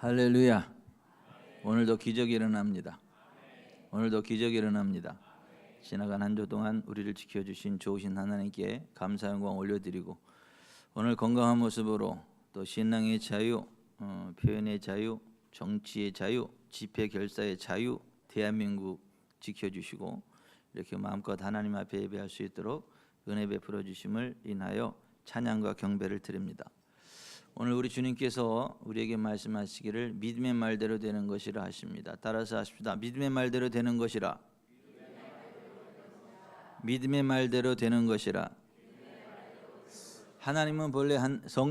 할렐루야. 오늘도 기적이 일어납니다. 오늘도 기적이 일어납니다. 지나간 한 주 동안 우리를 지켜주신 좋으신 하나님께 감사 영광 올려드리고, 오늘 건강한 모습으로 또 신앙의 자유, 표현의 자유, 정치의 자유, 집회 결사의 자유, 대한민국 지켜주시고 이렇게 마음껏 하나님 앞에 예배할 수 있도록 은혜 베풀어 주심을 인하여 찬양과 경배를 드립니다. 오늘 우리 주님께서 우리에게 말씀하시기를 믿음의 말대로 되는 것이라 하십니다. 따라서 하십시다. 믿음의 말대로 되는 것이라. 믿음의 말대로 되는 것이라. 하나님은 본래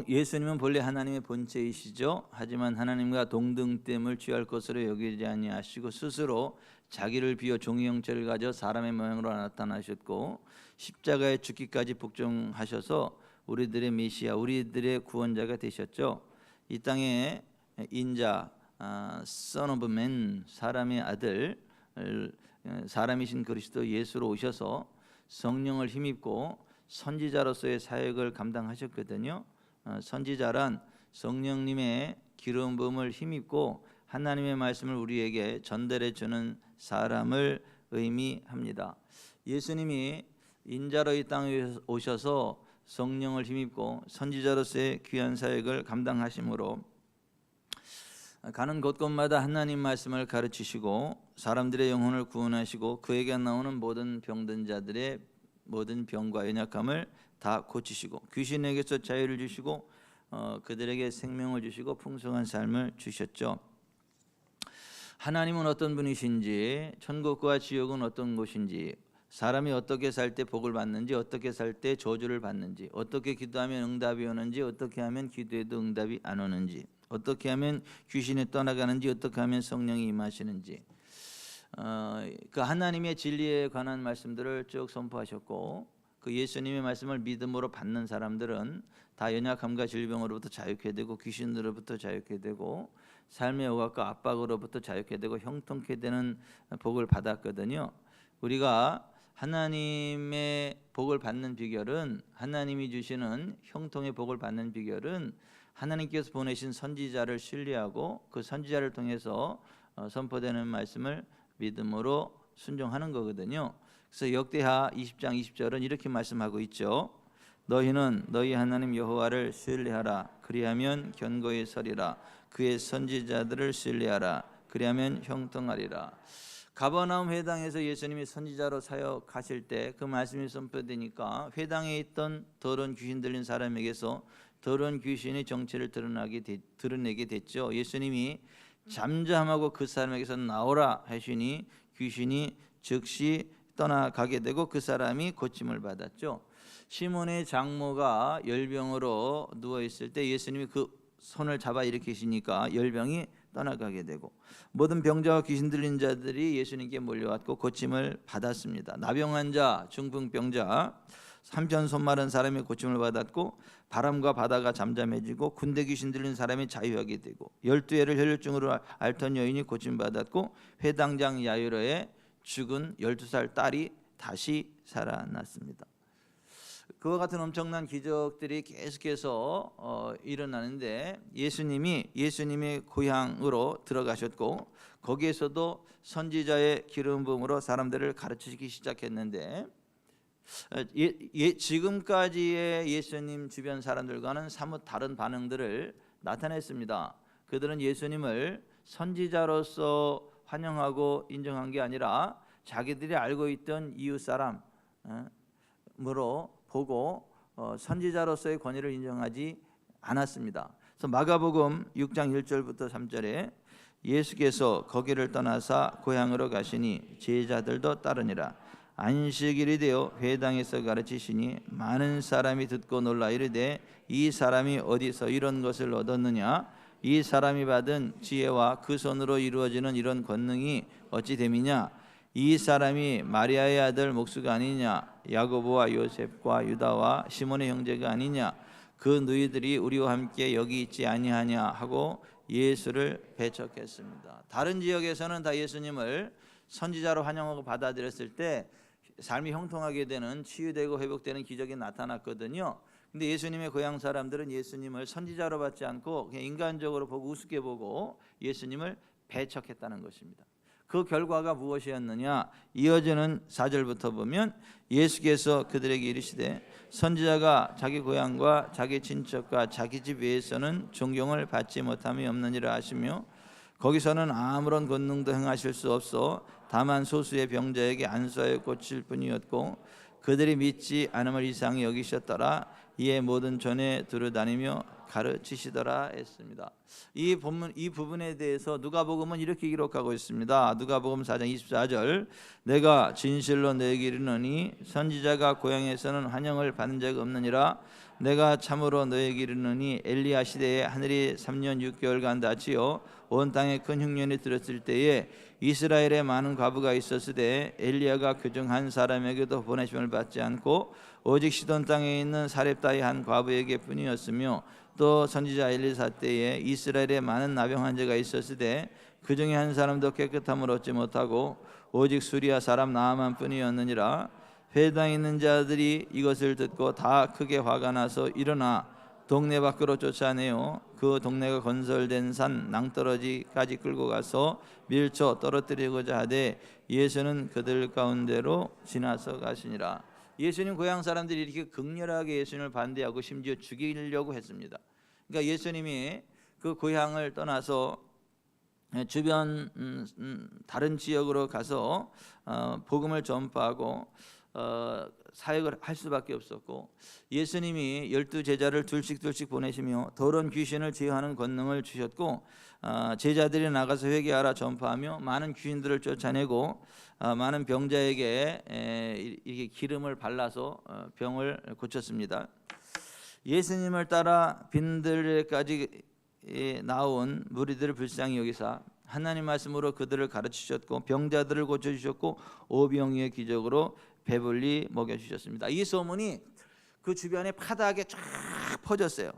예수님은 본래 하나님의 본체이시죠. 하지만 하나님과 동등됨을 취할 것으로 여기지 아니하시고 스스로 자기를 비워 종의 형체를 가져 사람의 모양으로 나타나셨고 십자가에 죽기까지 복종하셔서 우리들의 메시아, 우리들의 구원자가 되셨죠. 이 땅에 인자, Son of Man, 사람의 아들, 사람이신 그리스도 예수로 오셔서 성령을 힘입고 선지자로서의 사역을 감당하셨거든요. 선지자란 성령님의 기름 부음을 힘입고 하나님의 말씀을 우리에게 전달해 주는 사람을 의미합니다. 예수님이 인자로 이 땅에 오셔서 성령을 힘입고 선지자로서의 귀한 사역을 감당하심으로 가는 곳곳마다 하나님 말씀을 가르치시고 사람들의 영혼을 구원하시고 그에게 나오는 모든 병든 자들의 모든 병과 연약함을 다 고치시고 귀신에게서 자유를 주시고 그들에게 생명을 주시고 풍성한 삶을 주셨죠. 하나님은 어떤 분이신지, 천국과 지옥은 어떤 곳인지, 사람이 어떻게 살 때 복을 받는지, 어떻게 살 때 저주를 받는지, 어떻게 기도하면 응답이 오는지, 어떻게 하면 기도해도 응답이 안 오는지, 어떻게 하면 귀신이 떠나가는지, 어떻게 하면 성령이 임하시는지, 그 하나님의 진리에 관한 말씀들을 쭉 선포하셨고, 그 예수님의 말씀을 믿음으로 받는 사람들은 다 연약함과 질병으로부터 자유케 되고 귀신으로부터 자유케 되고 삶의 억압과 압박으로부터 자유케 되고 형통케 되는 복을 받았거든요. 우리가 하나님의 복을 받는 비결은, 하나님이 주시는 형통의 복을 받는 비결은 하나님께서 보내신 선지자를 신뢰하고 그 선지자를 통해서 선포되는 말씀을 믿음으로 순종하는 거거든요. 그래서 역대하 20장 20절은 이렇게 말씀하고 있죠. 너희는 너희 하나님 여호와를 신뢰하라. 그리하면 견고히 서리라. 그의 선지자들을 신뢰하라. 그리하면 형통하리라. 가버나움 회당에서 예수님이 선지자로 사역하실 때 그 말씀이 선포되니까 회당에 있던 더러운 귀신 들린 사람에게서 더러운 귀신의 정체를 드러내게 됐죠. 예수님이 잠잠하고 그 사람에게서 나오라 하시니 귀신이 즉시 떠나가게 되고 그 사람이 고침을 받았죠. 시몬의 장모가 열병으로 누워 있을 때 예수님이 그 손을 잡아 일으키시니까 열병이 떠나가게 되고 모든 병자와 귀신 들린 자들이 예수님께 몰려왔고 고침을 받았습니다. 나병 자, 중풍병자, 한편 손 마른 사람이 고침을 받았고 바람과 바다가 잠잠해지고 군대 귀신 들린 사람이 자유하게 되고 12해를 혈류증으로 앓던 여인이 고침받았고 회당장 야이로의 죽은 12살 딸이 다시 살아났습니다. 그와 같은 엄청난 기적들이 계속해서 일어나는데 예수님의 고향으로 들어가셨고 거기에서도 선지자의 기름 부음으로 사람들을 가르치기 시작했는데 지금까지의 예수님 주변 사람들과는 사뭇 다른 반응들을 나타냈습니다. 그들은 예수님을 선지자로서 환영하고 인정한 게 아니라 자기들이 알고 있던 이웃 사람으로 보고 선지자로서의 권위를 인정하지 않았습니다. 그래서 마가복음 6장 1절부터 3절에 예수께서 거기를 떠나사 고향으로 가시니 제자들도 따르니라. 안식일이 되어 회당에서 가르치시니 많은 사람이 듣고 놀라 이르되 이 사람이 어디서 이런 것을 얻었느냐? 이 사람이 받은 지혜와 그 손으로 이루어지는 이런 권능이 어찌 됨이냐? 이 사람이 마리아의 아들 목수가 아니냐? 야고보와 요셉과 유다와 시몬의 형제가 아니냐? 그 너희들이 우리와 함께 여기 있지 아니하냐 하고 예수를 배척했습니다. 다른 지역에서는 다 예수님을 선지자로 환영하고 받아들였을 때 삶이 형통하게 되는, 치유되고 회복되는 기적이 나타났거든요. 근데 예수님의 고향 사람들은 예수님을 선지자로 받지 않고 그냥 인간적으로 보고 우습게 보고 예수님을 배척했다는 것입니다. 그 결과가 무엇이었느냐? 이어지는 4절부터 보면 예수께서 그들에게 이르시되 선지자가 자기 고향과 자기 친척과 자기 집 외에서는 존경을 받지 못함이 없느니라 하시며 거기서는 아무런 권능도 행하실 수 없어 다만 소수의 병자에게 안수하여 고칠 뿐이었고 그들이 믿지 않음을 이상히 여기셨더라. 이에 모든 전에 두루다니며 가르치시더라 했습니다. 이 부분에 대해서 누가복음은 이렇게 기록하고 있습니다. 누가복음 4장 24절 내가 진실로 너에게 이르노니 선지자가 고향에서는 환영을 받은 적 없느니라. 내가 참으로 너에게 이르노니 엘리야 시대에 하늘이 3년 6개월간 닫히어 온 땅에 큰 흉년이 들었을 때에 이스라엘에 많은 과부가 있었으되 엘리야가 그중 한 사람에게도 보내심을 받지 않고 오직 시돈 땅에 있는 사렙다의 한 과부에게 뿐이었으며 또 선지자 엘리사 때에 이스라엘에 많은 나병 환자가 있었으되 그 중에 한 사람도 깨끗함을 얻지 못하고 오직 수리아 사람 나아만 뿐이었느니라. 회당에 있는 자들이 이것을 듣고 다 크게 화가 나서 일어나 동네 밖으로 쫓아내어 그 동네가 건설된 산 낭떠러지까지 끌고 가서 밀쳐 떨어뜨리고자 하되 예수는 그들 가운데로 지나서 가시니라. 예수님 고향 사람들이 이렇게 극렬하게 예수님을 반대하고 심지어 죽이려고 했습니다. 그러니까 예수님이 그 고향을 떠나서 주변 다른 지역으로 가서 복음을 전파하고 사역을 할 수밖에 없었고 예수님이 12제자를 둘씩 보내시며 더러운 귀신을 제어하는 권능을 주셨고 제자들이 나가서 회개하라 전파하며 많은 귀신들을 쫓아내고 많은 병자에게 이렇게 기름을 발라서 병을 고쳤습니다. 예수님을 따라 빈들레까지 나온 무리들을 불쌍히 여기사 하나님 말씀으로 그들을 가르치셨고 병자들을 고쳐주셨고 오병이의 기적으로 배불리 먹여주셨습니다. 이 소문이 그 주변에 파다하게 쫙 퍼졌어요.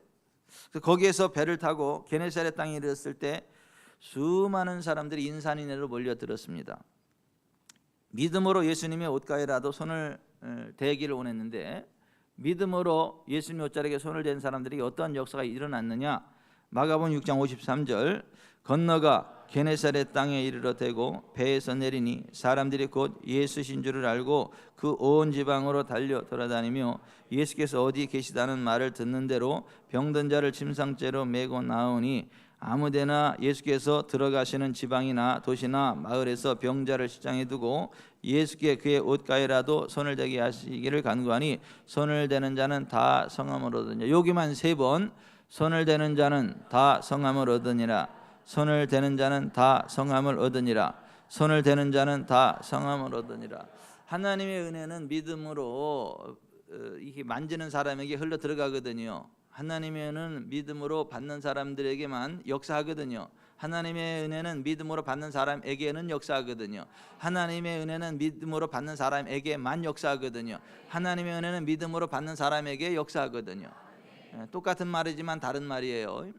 거기에서 배를 타고 게네사렛 땅에 이르렀을 때 수많은 사람들이 인산인해로 몰려들었습니다. 믿음으로 예수님의 옷가에라도 손을 대기를 원했는데 믿음으로 예수님의 옷자락에 손을 댄 사람들이 어떤 역사가 일어났느냐? 마가복음 6장 53절 건너가 게네사렛 땅에 이르러 대고 배에서 내리니 사람들이 곧 예수신 줄을 알고 그 온 지방으로 달려 돌아다니며 예수께서 어디 계시다는 말을 듣는 대로 병든 자를 침상째로 메고 나오니 아무데나 예수께서 들어가시는 지방이나 도시나 마을에서 병자를 시장에 두고 예수께 그의 옷가에라도 손을 대게 하시기를 간구하니 손을 대는 자는 다 성함을 얻으니라. 여기만 3번 손을 대는 자는 다 성함을 얻으니라. 손을 대는 자는 다 성함을 얻으니라. 손을 대는 자는 다 성함을 얻으니라. 하나님의 은혜는 믿음으로 이게 만지는 사람에게 흘러 들어가거든요. 하나님의 은혜는 믿음으로 받는 사람들에게만 역사하거든요. 하나님의 은혜는 믿음으로 받는 사람에게는 역사하거든요. 하나님의 은혜는 믿음으로 받는 사람에게만 역사하거든요. 하나님의 은혜는 믿음으로 받는 사람에게 역사하거든요. 똑같은 말이지만 다른 말이에요.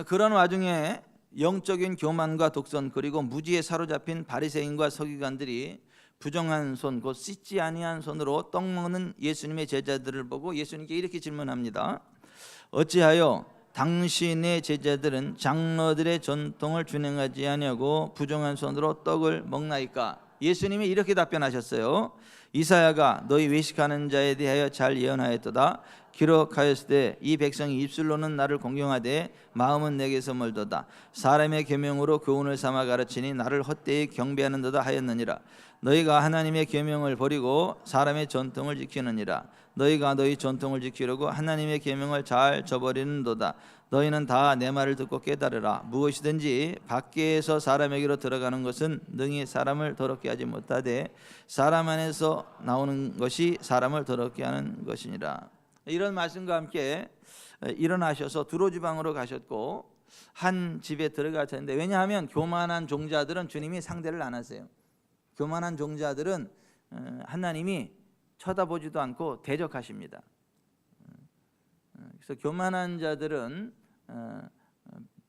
그런 와중에 영적인 교만과 독선 그리고 무지에 사로잡힌 바리새인과 서기관들이 부정한 손, 곧 씻지 아니한 손으로 떡 먹는 예수님의 제자들을 보고 예수님께 이렇게 질문합니다. 어찌하여 당신의 제자들은 장로들의 전통을 준행하지 아니하고 부정한 손으로 떡을 먹나이까? 예수님이 이렇게 답변하셨어요. 이사야가 너희 외식하는 자에 대하여 잘 예언하였도다. 기록하였으되 이 백성이 입술로는 나를 공경하되 마음은 내게서 멀도다. 사람의 계명으로 교훈을 삼아 가르치니 나를 헛되이 경배하는도다 하였느니라. 너희가 하나님의 계명을 버리고 사람의 전통을 지키느니라. 너희가 너희 전통을 지키려고 하나님의 계명을 잘 저버리는도다. 너희는 다 내 말을 듣고 깨달으라. 무엇이든지 밖에서 사람에게로 들어가는 것은 능히 사람을 더럽게 하지 못하되 사람 안에서 나오는 것이 사람을 더럽게 하는 것이니라. 이런 말씀과 함께 일어나셔서 두로 지방으로 가셨고 한 집에 들어가셨는데, 왜냐하면 교만한 종자들은 주님이 상대를 안 하세요. 교만한 종자들은 하나님이 쳐다보지도 않고 대적하십니다. 그래서 교만한 자들은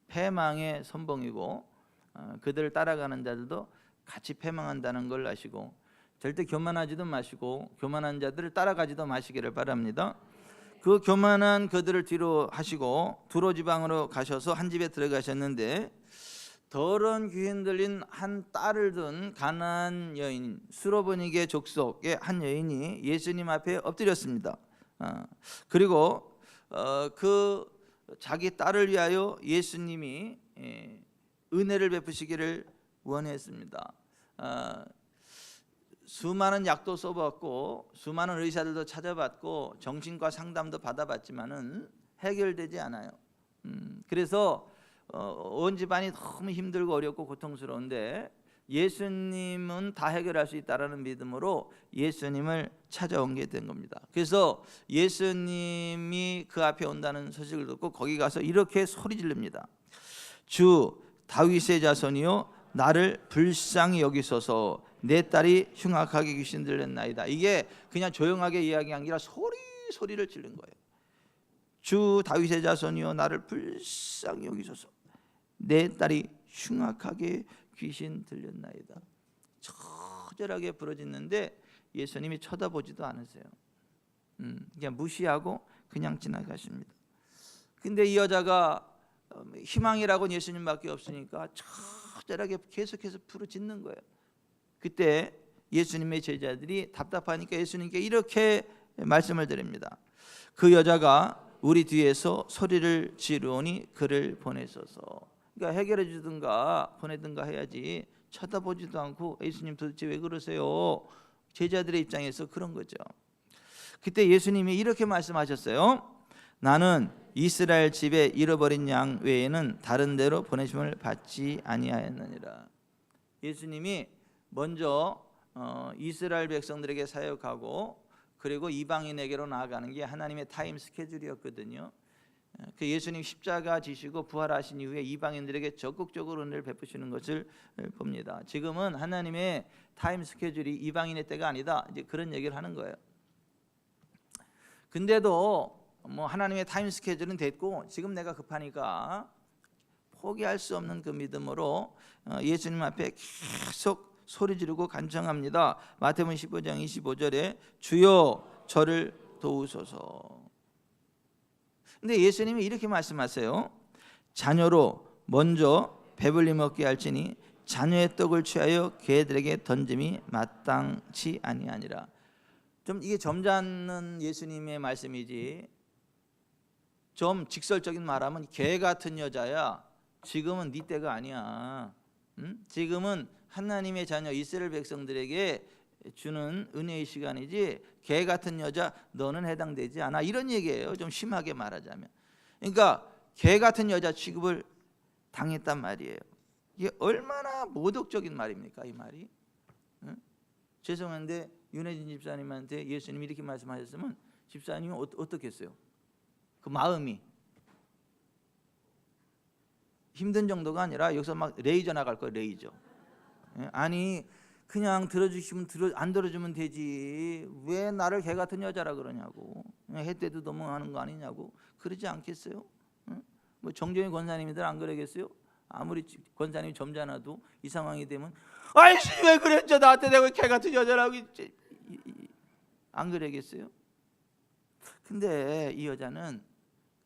패망의 선봉이고 그들을 따라가는 자들도 같이 패망한다는 걸 아시고, 절대 교만하지도 마시고 교만한 자들을 따라가지도 마시기를 바랍니다. 그 교만한 그들을 뒤로 하시고 두로 지방으로 가셔서 한 집에 들어가셨는데 더러운 귀신 들린 한 딸을 둔 가나안 여인 수로보니게 족속의 한 여인이 예수님 앞에 엎드렸습니다. 그리고 그 자기 딸을 위하여 예수님이 은혜를 베푸시기를 원했습니다. 수많은 약도 써봤고 수많은 의사들도 찾아봤고 정신과 상담도 받아봤지만은 해결되지 않아요. 그래서 온 집안이 너무 힘들고 어렵고 고통스러운데 예수님은 다 해결할 수 있다라는 믿음으로 예수님을 찾아온 게 된 겁니다. 그래서 예수님이 그 앞에 온다는 소식을 듣고 거기 가서 이렇게 소리 지릅니다. 주 다윗의 자손이요 나를 불쌍히 여기소서 내 딸이 흉악하게 귀신 들렸나이다. 이게 그냥 조용하게 이야기한 게 아니라 소리를 지른 거예요. 주 다윗의 자손이요 나를 불쌍히 여기소서 내 딸이 흉악하게 귀신 들렸나이다. 처절하게 부르짖는데 예수님이 쳐다보지도 않으세요. 그냥 무시하고 그냥 지나가십니다. 근데 이 여자가 희망이라고는 예수님밖에 없으니까 처절하게 계속해서 부르짖는 거예요. 그때 예수님의 제자들이 답답하니까 예수님께 이렇게 말씀을 드립니다. 그 여자가 우리 뒤에서 소리를 지르오니 그를 보내소서. 그러니까 해결해 주든가 보내든가 해야지 쳐다보지도 않고 예수님 도대체 왜 그러세요? 제자들의 입장에서 그런 거죠. 그때 예수님이 이렇게 말씀하셨어요. 나는 이스라엘 집에 잃어버린 양 외에는 다른 데로 보내심을 받지 아니하였느니라. 예수님이 먼저 이스라엘 백성들에게 사역하고 그리고 이방인에게로 나아가는 게 하나님의 타임 스케줄이었거든요. 그 예수님 십자가 지시고 부활하신 이후에 이방인들에게 적극적으로 은혜를 베푸시는 것을 봅니다. 지금은 하나님의 타임 스케줄이 이방인의 때가 아니다. 이제 그런 얘기를 하는 거예요. 근데도 뭐 하나님의 타임 스케줄은 됐고 지금 내가 급하니까 포기할 수 없는 그 믿음으로 예수님 앞에 계속 소리 지르고 간청합니다. 마태복음 15장 25절에 주여 저를 도우소서. 근데 예수님이 이렇게 말씀하세요. 자녀로 먼저 배불리 먹게 할지니 자녀의 떡을 취하여 개들에게 던짐이 마땅치 아니하니라. 좀 이게 점잖은 예수님의 말씀이지 좀 직설적인 말하면 개 같은 여자야. 지금은 네 때가 아니야. 지금은 하나님의 자녀 이스라엘 백성들에게 주는 은혜의 시간이지 개 같은 여자 너는 해당되지 않아. 이런 얘기예요. 좀 심하게 말하자면. 그러니까 개 같은 여자 취급을 당했단 말이에요. 이게 얼마나 모독적인 말입니까? 이 말이. 죄송한데 윤혜진 집사님한테 예수님이 이렇게 말씀하셨으면 집사님은 어떻게 했어요? 그 마음이 힘든 정도가 아니라 여기서 막 레이저 나갈 거예요. 레이저. 아니 그냥 들어주시면 안 들어주면 되지 왜 나를 개 같은 여자라 그러냐고 해 때도 넘어가는 거 아니냐고 그러지 않겠어요? 뭐 정종희 권사님들 안 그러겠어요? 아무리 권사님이 점잖아도 이 상황이 되면 아이씨 왜 그랬죠 나한테 내가 개 같은 여자라고 안 그러겠어요? 근데 이 여자는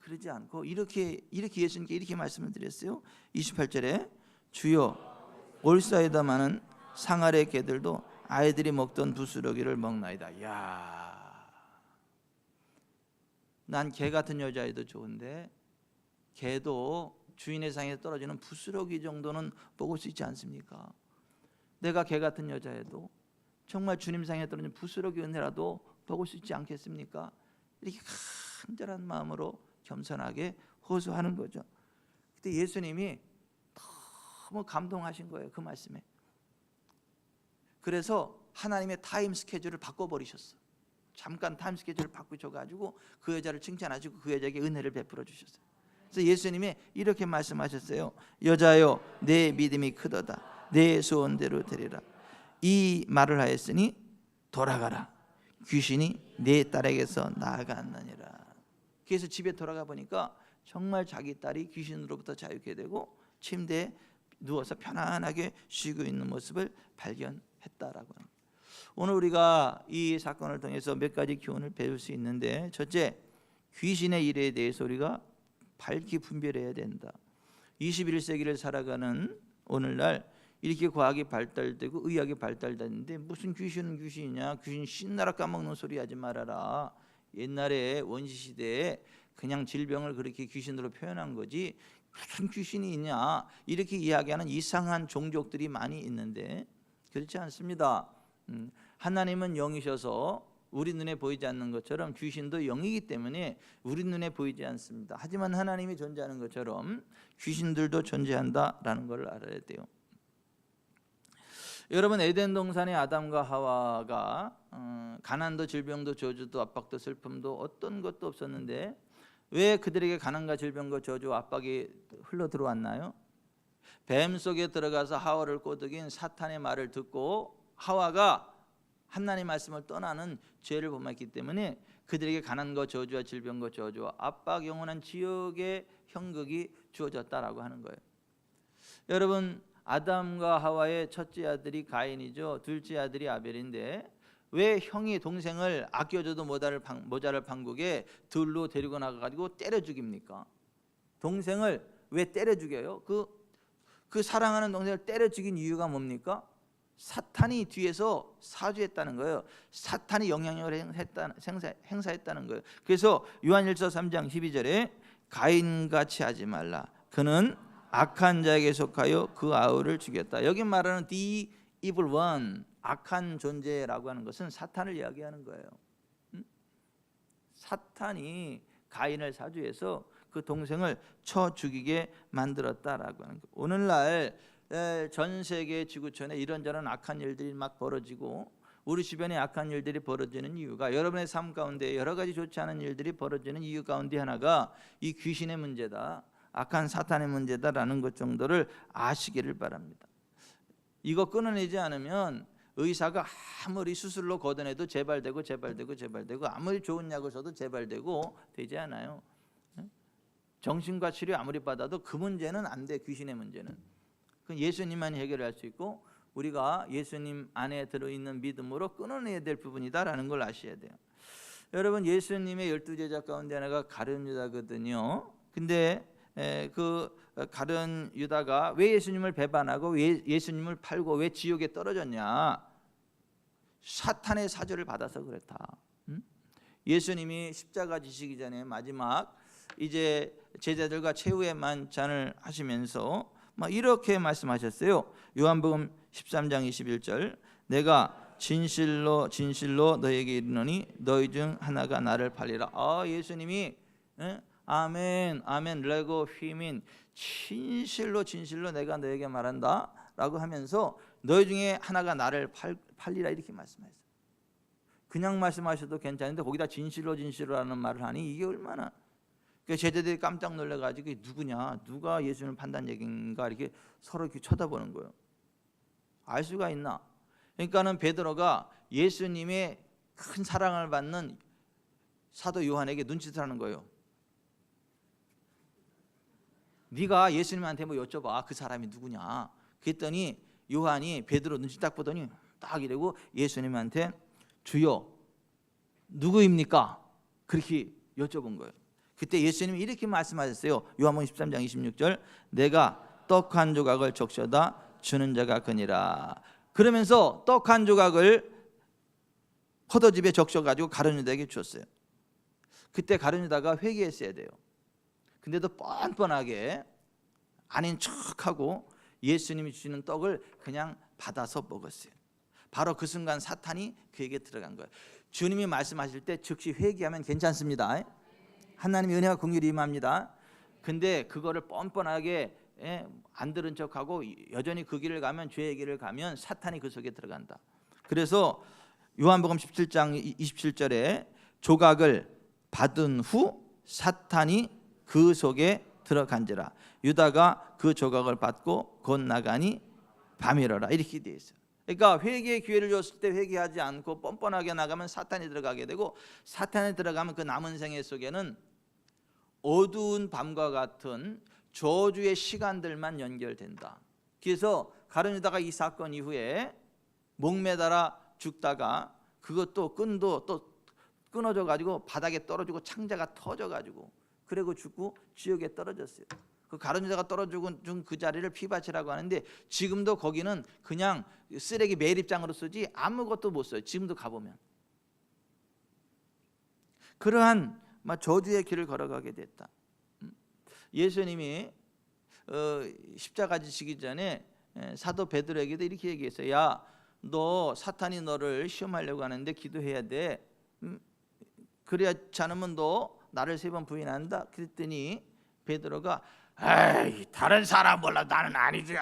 그러지 않고 이렇게 예수님께 이렇게 말씀을 드렸어요. 28절에 주여 올사에다마는 상아래 개들도 아이들이 먹던 부스러기를 먹나이다. 야, 난 개 같은 여자애도 좋은데 개도 주인의 상에 떨어지는 부스러기 정도는 먹을 수 있지 않습니까? 내가 개 같은 여자애도 정말 주님 상에 떨어지는 부스러기 은혜라도 먹을 수 있지 않겠습니까? 이렇게 간절한 마음으로 겸손하게 호소하는 거죠. 그때 예수님이 너무 감동하신 거예요. 그 말씀에. 그래서 하나님의 타임 스케줄을 바꿔버리셨어. 잠깐 타임 스케줄을 바꾸셔가지고 그 여자를 칭찬하시고 그 여자에게 은혜를 베풀어 주셨어요. 그래서 예수님이 이렇게 말씀하셨어요. 여자여 내 믿음이 크도다. 내 소원대로 되리라. 이 말을 하였으니 돌아가라. 귀신이 내 딸에게서 나아갔느니라. 그래서 집에 돌아가 보니까 정말 자기 딸이 귀신으로부터 자유케 되고 침대에 누워서 편안하게 쉬고 있는 모습을 발견했다라고 합니다. 오늘 우리가 이 사건을 통해서 몇 가지 교훈을 배울 수 있는데, 첫째, 귀신의 일에 대해서 우리가 밝히 분별해야 된다. 21세기를 살아가는 오늘날 이렇게 과학이 발달되고 의학이 발달됐는데 무슨 귀신은 귀신이냐, 귀신 신나라 까먹는 소리 하지 말아라. 옛날에 원시시대에 그냥 질병을 그렇게 귀신으로 표현한 거지 무슨 귀신이 있냐, 이렇게 이야기하는 이상한 종족들이 많이 있는데 그렇지 않습니다. 하나님은 영이셔서 우리 눈에 보이지 않는 것처럼 귀신도 영이기 때문에 우리 눈에 보이지 않습니다. 하지만 하나님이 존재하는 것처럼 귀신들도 존재한다라는 걸 알아야 돼요. 여러분, 에덴 동산의 아담과 하와가 가난도 질병도 저주도 압박도 슬픔도 어떤 것도 없었는데 왜 그들에게 가난과 질병과 저주와 압박이 흘러 들어왔나요? 뱀 속에 들어가서 하와를 꼬드긴 사탄의 말을 듣고 하와가 하나님의 말씀을 떠나는 죄를 범했기 때문에 그들에게 가난과 저주와 질병과 저주와 압박, 영원한 지옥의 형극이 주어졌다라고 하는 거예요. 여러분, 아담과 하와의 첫째 아들이 가인이죠. 둘째 아들이 아벨인데 왜 형이 동생을 아껴줘도 모자랄 판국에 들로 데리고 나가가지고 때려 죽입니까? 동생을 왜 때려 죽여요? 그 사랑하는 동생을 때려 죽인 이유가 뭡니까? 사탄이 뒤에서 사주했다는 거예요. 사탄이 영향력을 행사했다는 거예요. 그래서 요한일서 3장 12절에 가인같이 하지 말라. 그는 악한 자에게 속하여 그 아우를 죽였다. 여기 말하는 the evil one, 악한 존재라고 하는 것은 사탄을 이야기하는 거예요. 사탄이 가인을 사주해서 그 동생을 쳐 죽이게 만들었다라고 하는 거예요. 오늘날 전 세계 지구촌에 이런저런 악한 일들이 막 벌어지고 우리 주변에 악한 일들이 벌어지는 이유가, 여러분의 삶 가운데 여러 가지 좋지 않은 일들이 벌어지는 이유 가운데 하나가 이 귀신의 문제다, 악한 사탄의 문제다라는 것 정도를 아시기를 바랍니다. 이거 끊어내지 않으면 의사가 아무리 수술로 걷어내도 재발되고 아무리 좋은 약을 써도 재발되고 되지 않아요. 정신과 치료 아무리 받아도 그 문제는 안 돼. 귀신의 문제는 그 예수님만 해결할 수 있고 우리가 예수님 안에 들어있는 믿음으로 끊어내야 될 부분이다라는 걸 아셔야 돼요. 여러분, 예수님의 12제자 가운데 하나가 가룟 유다거든요. 근데 그 가룟 유다가 왜 예수님을 배반하고 왜 예수님을 팔고 왜 지옥에 떨어졌냐? 사탄의 사주를 받아서 그랬다. 예수님이 십자가 지시기 전에 마지막 이제 제자들과 최후의 만찬을 하시면서 막 이렇게 말씀하셨어요. 요한복음 13장 21절, 내가 진실로 진실로 너에게 이르노니 너희 중 하나가 나를 팔리라. 예수님이 아멘 아멘 레고 휘민, 진실로 진실로 내가 너에게 말한다 라고 하면서 너희 중에 하나가 나를 팔리라 이렇게 말씀하셨어요. 그냥 말씀하셔도 괜찮은데 거기다 진실로 진실로라는 말을 하니 이게 얼마나, 그러니까 제자들이 깜짝 놀라가지고 누구냐, 누가 예수님을 판단 얘기인가 이렇게 서로 이렇게 쳐다보는 거예요. 알 수가 있나? 그러니까는 베드로가 예수님의 큰 사랑을 받는 사도 요한에게 눈짓을 하는 거예요. 네가 예수님한테 뭐 여쭤봐, 그 사람이 누구냐. 그랬더니 요한이 베드로 눈치 딱 보더니 딱 이러고 예수님한테 주여 누구입니까? 그렇게 여쭤본 거예요. 그때 예수님이 이렇게 말씀하셨어요. 요한복음 13장 26절, 내가 떡 한 조각을 적셔다 주는 자가 그니라. 그러면서 떡 한 조각을 포도즙에 적셔가지고 가룟 유다에게 줬어요. 그때 가룟 유다가 회개했어야 돼요. 근데도 뻔뻔하게 아닌 척하고 예수님이 주시는 떡을 그냥 받아서 먹었어요. 바로 그 순간 사탄이 그에게 들어간 거예요. 주님이 말씀하실 때 즉시 회개하면 괜찮습니다. 하나님의 은혜와 긍휼이 임합니다. 근데 그거를 뻔뻔하게 안 들은 척하고 여전히 그 길을 가면, 죄의 길을 가면 사탄이 그 속에 들어간다. 그래서 요한복음 17장 27절에 조각을 받은 후 사탄이 그 속에 들어간지라. 유다가 그 조각을 받고 곧 나가니 밤이러라 이렇게 되어 있어요. 그러니까 회개의 기회를 줬을 때 회개하지 않고 뻔뻔하게 나가면 사탄이 들어가게 되고, 사탄이 들어가면 그 남은 생애 속에는 어두운 밤과 같은 저주의 시간들만 연결된다. 그래서 가룟 유다가 이 사건 이후에 목매달아 죽다가 그것도 끈도 또 끊어져 가지고 바닥에 떨어지고 창자가 터져 가지고 그리고 죽고 지옥에 떨어졌어요. 그 가룟유다가 떨어져 준 그 자리를 피밭이라고 하는데 지금도 거기는 그냥 쓰레기 매립장으로 쓰지 아무것도 못 써요. 지금도 가보면. 그러한 저주의 길을 걸어가게 됐다. 예수님이 십자가 지시기 전에 사도 베드로에게도 이렇게 얘기했어요. 야, 너 사탄이 너를 시험하려고 하는데 기도해야 돼. 그래야지 않으면 너 나를 3번 부인한다. 그랬더니 베드로가 에이, 다른 사람 몰라, 나는 아니죠.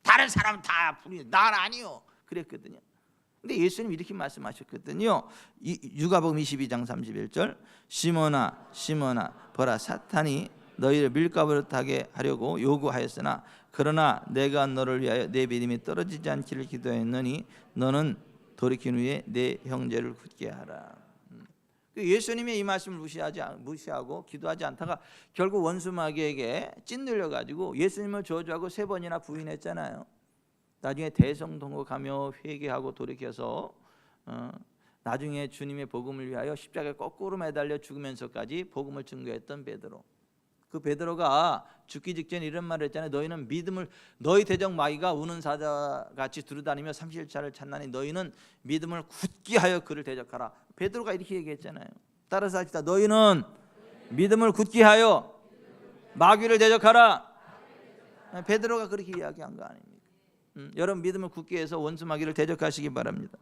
다른 사람은 다 부인, 나는 아니요. 그랬거든요. 근데 예수님 이렇게 말씀하셨거든요. 누가복음 22장 31절 시몬아 시몬아 보라 사탄이 너희를 밀가부르하게 하려고 요구하였으나 그러나 내가 너를 위하여 내 믿음이 떨어지지 않기를 기도했느니 너는 돌이킨 후에 내 형제를 굳게 하라. 예수님의 이 말씀을 무시하고 기도하지 않다가 결국 원수 마귀에게 찐들려 가지고 예수님을 저주하고 3번이나 부인했잖아요. 나중에 대성통곡 가며 회개하고 돌이켜서 나중에 주님의 복음을 위하여 십자가에 거꾸로 매달려 죽으면서까지 복음을 증거했던 베드로. 그 베드로가 죽기 직전에 이런 말을 했잖아요. 너희는 믿음을, 너희 대적 마귀가 우는 사자같이 두루다니며 삼실차를 찾나니 너희는 믿음을 굳게 하여 그를 대적하라. 베드로가 이렇게 얘기했잖아요. 따라서 합시다. 너희는 믿음을 굳게 하여 마귀를 대적하라. 베드로가 그렇게 이야기한 거 아닙니까? 여러분 믿음을 굳게 해서 원수 마귀를 대적하시기 바랍니다.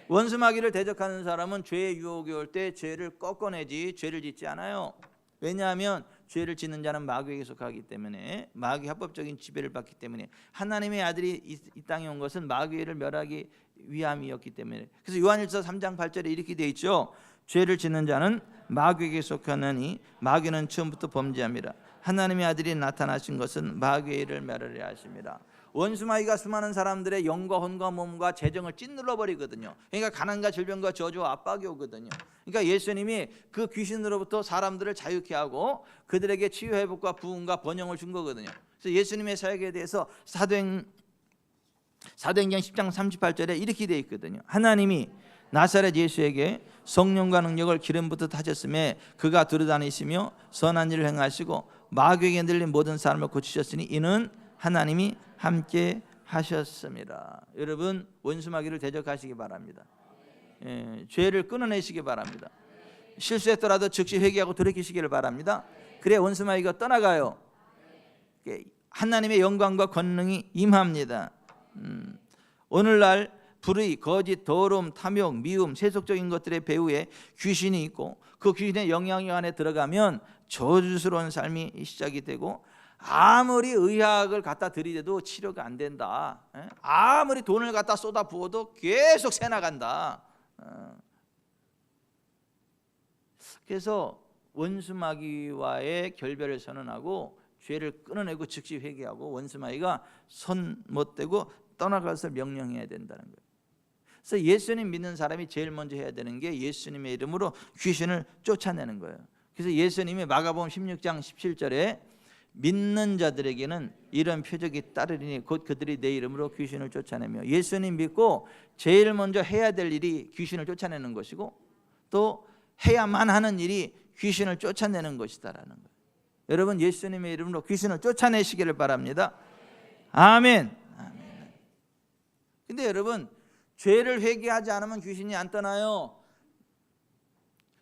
원수 마귀를 대적하는 사람은 죄의 유혹이 올 때 죄를 꺾어내지 죄를 짓지 않아요. 왜냐하면 죄를 짓는 자는 마귀에게 속하기 때문에, 마귀 합법적인 지배를 받기 때문에, 하나님의 아들이 이 땅에 온 것은 마귀를 멸하기 위함이었기 때문에. 그래서 요한일서 3장 8절에 이렇게 되어 있죠. 죄를 짓는 자는 마귀에게 속하느니 마귀는 처음부터 범죄함이라. 하나님의 아들이 나타나신 것은 마귀의 일을 멸하려 하심이라. 원수 마귀가 수많은 사람들의 영과 혼과 몸과 재정을 찐눌러 버리거든요. 그러니까 가난과 질병과 저주와 압박이 오거든요. 그러니까 예수님이 그 귀신으로부터 사람들을 자유케 하고 그들에게 치유 회복과 부흥과 번영을 준 거거든요. 그래서 예수님의 사역에 대해서 사도행전 10장 38절에 이렇게 되어 있거든요. 하나님이 나사렛 예수에게 성령과 능력을 기름부터 타셨음에 그가 두루다니시며 선한 일을 행하시고 마귀에게 들린 모든 사람을 고치셨으니 이는 하나님이 함께 하셨습니다. 여러분 원수 마귀를 대적하시기 바랍니다. 죄를 끊어내시기 바랍니다. 실수했더라도 즉시 회개하고 돌이키시기를 바랍니다. 그래 원수 마귀가 떠나가요. 하나님의 영광과 권능이 임합니다. 오늘날 불의, 거짓, 더러움, 탐욕, 미움, 세속적인 것들의 배후에 귀신이 있고 그 귀신의 영향력 안에 들어가면 저주스러운 삶이 시작이 되고 아무리 의학을 갖다 들이대도 치료가 안 된다. 아무리 돈을 갖다 쏟아 부어도 계속 새 나간다. 그래서 원수 마귀와의 결별을 선언하고 죄를 끊어내고 즉시 회개하고 원수 마귀가 손 못 대고 떠나갈 것을 명령해야 된다는 거예요. 그래서 예수님 믿는 사람이 제일 먼저 해야 되는 게 예수님의 이름으로 귀신을 쫓아내는 거예요. 그래서 예수님이 마가복음 16장 17절에 믿는 자들에게는 이런 표적이 따르리니 곧 그들이 내 이름으로 귀신을 쫓아내며, 예수님 믿고 제일 먼저 해야 될 일이 귀신을 쫓아내는 것이고 또 해야만 하는 일이 귀신을 쫓아내는 것이다라는 거예요. 여러분 예수님의 이름으로 귀신을 쫓아내시기를 바랍니다. 아멘. 아멘. 근데 여러분 죄를 회개하지 않으면 귀신이 안 떠나요.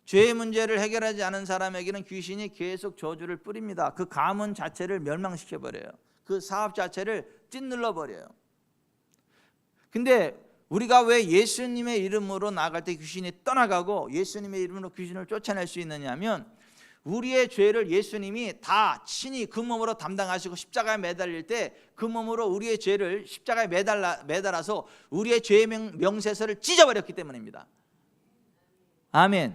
죄의 문제를 해결하지 않은 사람에게는 귀신이 계속 저주를 뿌립니다. 그 가문 자체를 멸망시켜버려요. 그 사업 자체를 찐눌러버려요. 근데 우리가 왜 예수님의 이름으로 나아갈 때 귀신이 떠나가고 예수님의 이름으로 귀신을 쫓아낼 수 있느냐 하면, 우리의 죄를 예수님이 다 친히 그 몸으로 담당하시고 십자가에 매달릴 때 그 몸으로 우리의 죄를 십자가에 매달아서 우리의 죄의 명세서를 찢어버렸기 때문입니다. 아멘.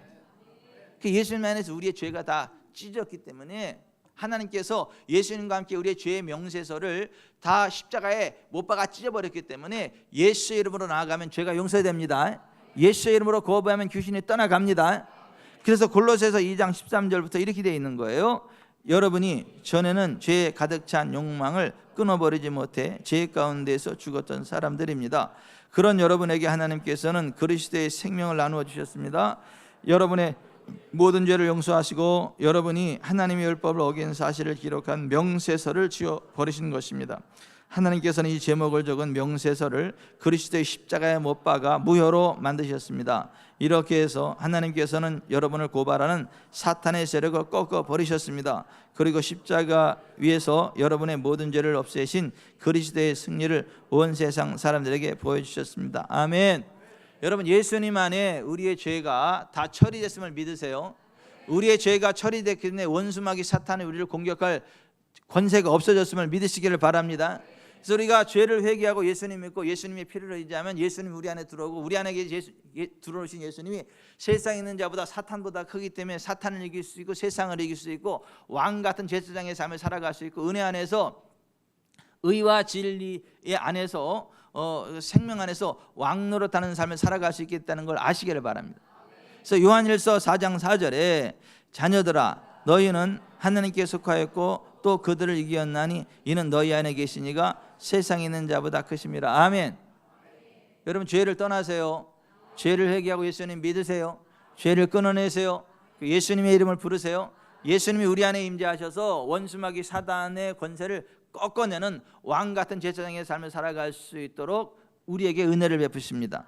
예수님 안에서 우리의 죄가 다 찢어졌기 때문에 하나님께서 예수님과 함께 우리의 죄의 명세서를 다 십자가에 못 박아 찢어버렸기 때문에 예수의 이름으로 나아가면 죄가 용서됩니다. 예수의 이름으로 거부하면 귀신이 떠나갑니다. 그래서 골로새서 2장 13절부터 이렇게 되어 있는 거예요. 여러분이 전에는 죄에 가득 찬 욕망을 끊어버리지 못해 죄 가운데서 죽었던 사람들입니다. 그런 여러분에게 하나님께서는 그리스도의 생명을 나누어 주셨습니다. 여러분의 모든 죄를 용서하시고 여러분이 하나님의 율법을 어긴 사실을 기록한 명세서를 지워 버리신 것입니다. 하나님께서는 이 제목을 적은 명세서를 그리스도의 십자가에 못 박아 무효로 만드셨습니다. 이렇게 해서 하나님께서는 여러분을 고발하는 사탄의 세력을 꺾어 버리셨습니다. 그리고 십자가 위에서 여러분의 모든 죄를 없애신 그리스도의 승리를 온 세상 사람들에게 보여주셨습니다. 아멘. 여러분, 예수님 안에 우리의 죄가 다 처리됐음을 믿으세요? 우리의 죄가 처리됐기 때문에 원수마귀 사탄이 우리를 공격할 권세가 없어졌음을 믿으시기를 바랍니다. 그래서 우리가 죄를 회개하고 예수님 믿고 예수님의 피를 의지하면 예수님이 우리 안에 들어오고 우리 안에 들어오신 예수님이 세상에 있는 자보다 사탄보다 크기 때문에 사탄을 이길 수 있고 세상을 이길 수 있고 왕 같은 제사장의 삶을 살아갈 수 있고 은혜 안에서 의와 진리의 안에서 생명 안에서 왕 노릇하는 삶을 살아갈 수 있겠다는 걸 아시기를 바랍니다. 그래서 요한일서 4장 4절에 자녀들아 너희는 하나님께 속하였고 또 그들을 이기었나니 이는 너희 안에 계시니가 세상에 있는 자보다 크심이라. 아멘. 여러분, 죄를 떠나세요. 죄를 회개하고 예수님 믿으세요. 죄를 끊어내세요. 예수님의 이름을 부르세요. 예수님이 우리 안에 임재하셔서 원수마귀 사단의 권세를 꺾어내는 왕 같은 제사장의 삶을 살아갈 수 있도록 우리에게 은혜를 베푸십니다.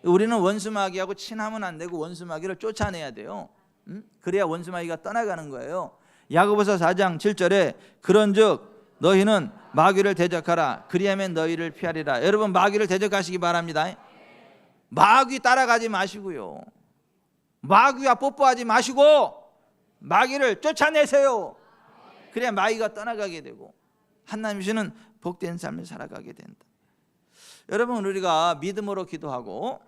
우리는 원수마귀하고 친하면 안 되고 원수마귀를 쫓아내야 돼요. 그래야 원수마귀가 떠나가는 거예요. 야고보서 4장 7절에 그런즉 너희는 마귀를 대적하라 그리하면 너희를 피하리라. 여러분, 마귀를 대적하시기 바랍니다. 마귀 따라가지 마시고요, 마귀와 뽀뽀하지 마시고 마귀를 쫓아내세요. 그래야 마귀가 떠나가게 되고 하나님 주시는 복된 삶을 살아가게 된다. 여러분, 우리가 믿음으로 기도하고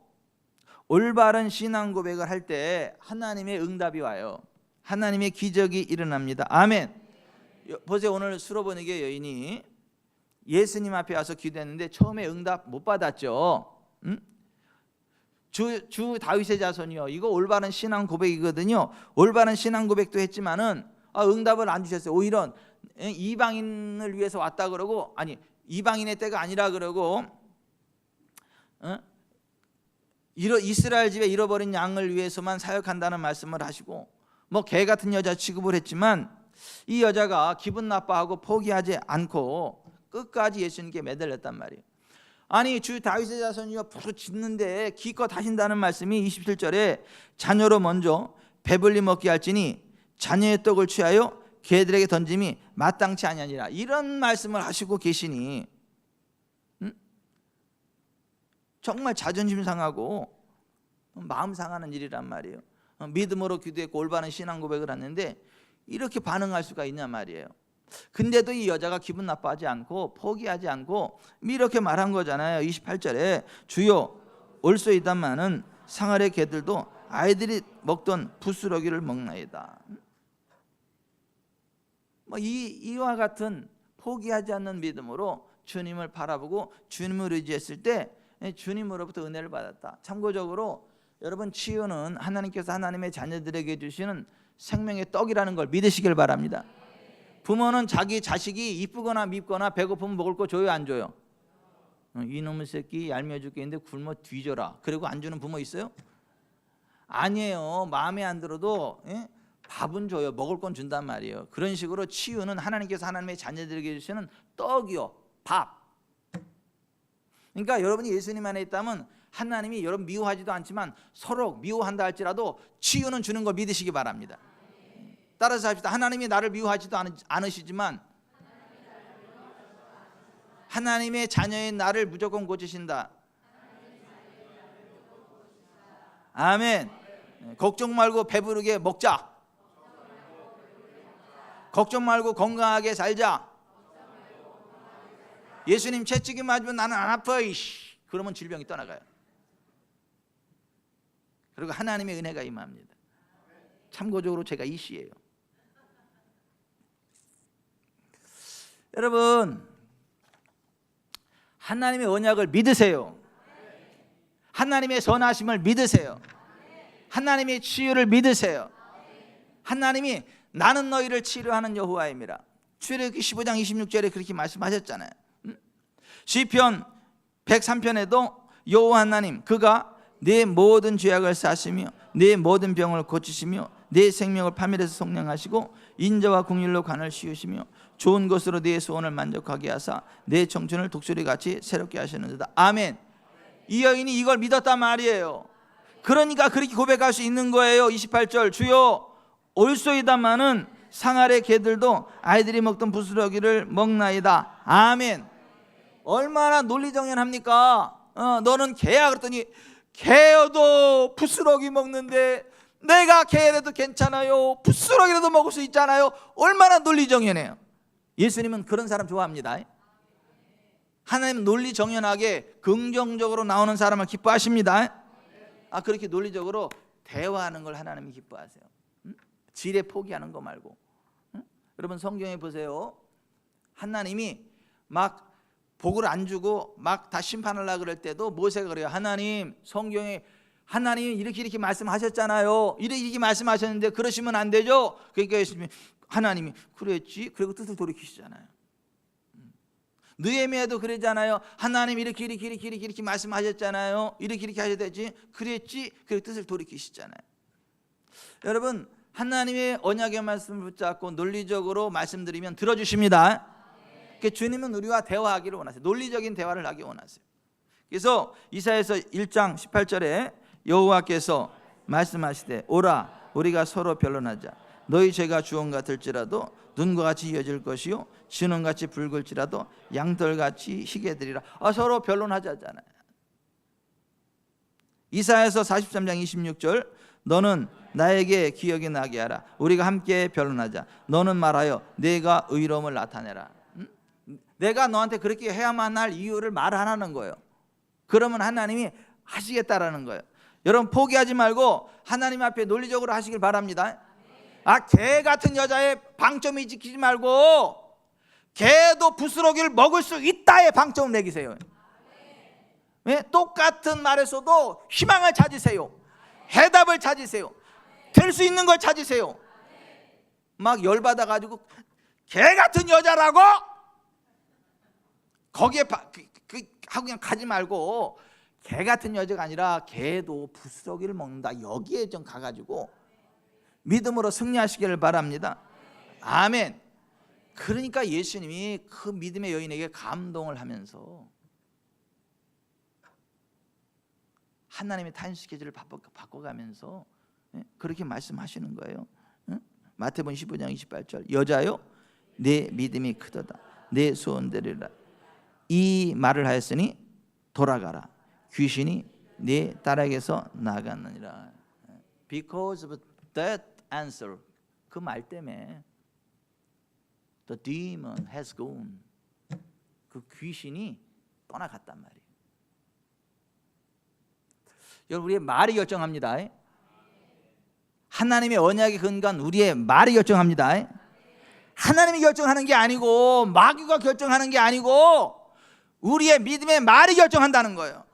올바른 신앙 고백을 할 때 하나님의 응답이 와요. 하나님의 기적이 일어납니다. 아멘. 보세요. 오늘 수로보니게 여인이 예수님 앞에 와서 기도했는데 처음에 응답 못 받았죠. 주 다윗의 자손이요, 이거 올바른 신앙 고백이거든요. 올바른 신앙 고백도 했지만은 응답을 안 주셨어요. 오히려 이방인을 위해서 왔다 그러고, 아니 이방인의 때가 아니라 그러고 이스라엘 집에 잃어버린 양을 위해서만 사역한다는 말씀을 하시고 뭐 개 같은 여자 취급을 했지만 이 여자가 기분 나빠하고 포기하지 않고 끝까지 예수님께 매달렸단 말이에요. 아니 주 다윗의 자손이여 부르짖는데 기껏 하신다는 말씀이 27절에 자녀로 먼저 배불리 먹게 할지니 자녀의 떡을 취하여 개들에게 던짐이 마땅치 아니하니라, 이런 말씀을 하시고 계시니 정말 자존심 상하고 마음 상하는 일이란 말이에요. 믿음으로 기도했고 올바른 신앙 고백을 했는데 이렇게 반응할 수가 있냐 말이에요. 근데도 이 여자가 기분 나빠하지 않고 포기하지 않고 이렇게 말한 거잖아요. 28절에 주여 올소이다마는 상아래 개들도 아이들이 먹던 부스러기를 먹나이다. 이와 같은 포기하지 않는 믿음으로 주님을 바라보고 주님을 의지했을 때 주님으로부터 은혜를 받았다. 참고적으로 여러분, 치유는 하나님께서 하나님의 자녀들에게 주시는 생명의 떡이라는 걸 믿으시길 바랍니다. 부모는 자기 자식이 이쁘거나 밉거나 배고프면 먹을 거 줘요, 안 줘요? 이놈의 새끼 얄미워 죽겠는데 굶어 뒤져라 그리고 안 주는 부모 있어요? 아니에요. 마음에 안 들어도 밥은 줘요. 먹을 건 준단 말이에요. 그런 식으로 치유는 하나님께서 하나님의 자녀들에게 주시는 떡이요, 밥. 그러니까 여러분이 예수님 안에 있다면 하나님이 여러분 미워하지도 않지만 서로 미워한다 할지라도 치유는 주는 거 믿으시기 바랍니다. 따라서 합시다. 하나님이 나를 미워하지도 않으시지만 하나님의 자녀인 나를 무조건 고치신다. 아멘. 걱정 말고 배부르게 먹자. 걱정 말고 건강하게 살자. 예수님 채찍이 맞으면 나는 안 아파 그러면 질병이 떠나가요. 그리고 하나님의 은혜가 임합니다. 참고적으로 제가 이 시예요. 여러분, 하나님의 언약을 믿으세요. 하나님의 선하심을 믿으세요. 하나님의 치유를 믿으세요. 하나님이 나는 너희를 치료하는 여호와임이라. 출애굽기 15장 26절에 그렇게 말씀하셨잖아요. 시편 103편에도 여호와 하나님 그가 내 모든 죄악을 사시며 내 모든 병을 고치시며 내 생명을 파멸해서 속량하시고 인자와 긍휼로 관을 씌우시며 좋은 것으로 내 소원을 만족하게 하사 내 청춘을 독수리같이 새롭게 하시는도다. 아멘. 이 여인이 이걸 믿었단 말이에요. 그러니까 그렇게 고백할 수 있는 거예요. 28절 주여 올소이다마는 상 아래 개들도 아이들이 먹던 부스러기를 먹나이다. 아멘. 얼마나 논리정연합니까? 너는 개야 그랬더니 개여도 부스러기 먹는데 내가 개라도 괜찮아요, 부스러기라도 먹을 수 있잖아요. 얼마나 논리정연해요. 예수님은 그런 사람 좋아합니다. 하나님 논리정연하게 긍정적으로 나오는 사람을 기뻐하십니다. 그렇게 논리적으로 대화하는 걸 하나님이 기뻐하세요. 지레 포기하는 거 말고. 여러분 성경에 보세요. 하나님이 막 복을 안 주고 막 다 심판하려고 그럴 때도 모세가 그래요. 하나님 성경에 하나님이 이렇게 말씀하셨잖아요. 이렇게 말씀하셨는데 그러시면 안 되죠. 그러니까 하나님이 그랬지. 그리고 뜻을 돌이키시잖아요. 느헤미야도 그러잖아요. 하나님 이렇게 말씀하셨잖아요. 이렇게 하셔야 되지. 그랬지. 그리고 뜻을 돌이키시잖아요. 여러분 하나님의 언약의 말씀을 붙잡고 논리적으로 말씀드리면 들어주십니다. 주님은 우리와 대화하기를 원하세요. 논리적인 대화를 하기 원하세요. 그래서 이사야서 1장 18절에 여호와께서 말씀하시되 오라 우리가 서로 변론하자. 너희 죄가 주홍 같을지라도 눈과 같이 이어질 것이요 진홍같이 붉을지라도 양털같이 희게 되리라. 서로 변론하자잖아요. 이사야서 43장 26절 너는 나에게 기억이 나게 하라. 우리가 함께 변론하자. 너는 말하여 내가 의로움을 나타내라. 내가 너한테 그렇게 해야만 할 이유를 말하라는 거예요. 그러면 하나님이 하시겠다라는 거예요. 여러분 포기하지 말고 하나님 앞에 논리적으로 하시길 바랍니다. 개 같은 여자의 방점이 지키지 말고 개도 부스러기를 먹을 수 있다의 방점을 매기세요. 똑같은 말에서도 희망을 찾으세요. 해답을 찾으세요. 될 수 있는 걸 찾으세요. 막 열받아가지고 개 같은 여자라고 거기에 하고 그냥 가지 말고 개 같은 여자가 아니라 개도 부스러기를 먹는다. 여기에 좀 가가지고 믿음으로 승리하시기를 바랍니다. 아멘. 그러니까 예수님이 그 믿음의 여인에게 감동을 하면서 하나님의 타임 스케줄을 바꿔가면서 그렇게 말씀하시는 거예요. 마태복음 15장 28절 여자요 내 믿음이 크도다. 내 소원대로라. 이 말을 하였으니 돌아가라. 귀신이 네 딸에게서 나갔느니라. Because of that answer, 그 말 때문에 the demon has gone. 그 귀신이 떠나갔단 말이에요. 여러분 우리의 말이 결정합니다. 하나님의 언약에 근거한 우리의 말이 결정합니다. 하나님이 결정하는 게 아니고 마귀가 결정하는 게 아니고 우리의 믿음의 말이 결정한다는 거예요.